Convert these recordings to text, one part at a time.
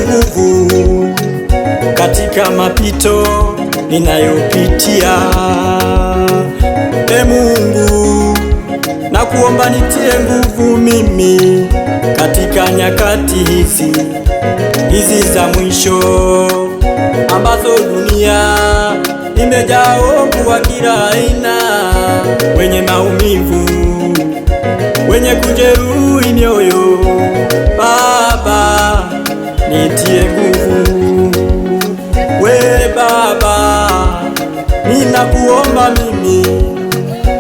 nguvu katika mapito ninayopitia. E Mungu, nakuomba nitie nguvu mimi katika nyakati hizi za mwisho, ambazo dunia imejaa ovu wa kila aina, wenye maumivu, wenye kujeruhi mioyo. Baba, nitie nguvu. We Baba, ninakuomba mimi,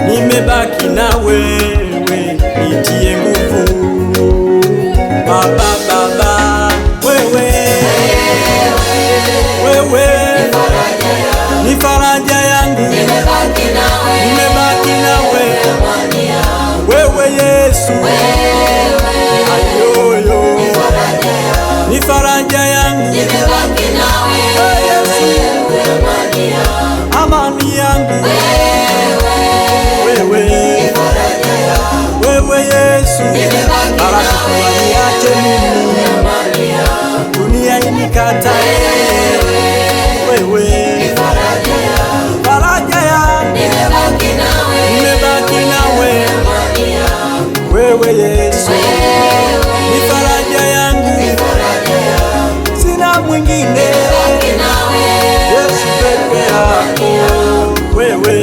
nimebaki na wewe, nitie nguvu. Baba, Baba, wewe ni faraja yangu, nimebaki na wewe Yesu, ayoyo ni faraja yangu, amani yangu, wewe Yesu, niache mimi, dunia inikatae, wewe faraja yangu, nimebaki nawe, wewe Yesu, ni faraja yangu, sina mwingine, Yesu peke yako, wewe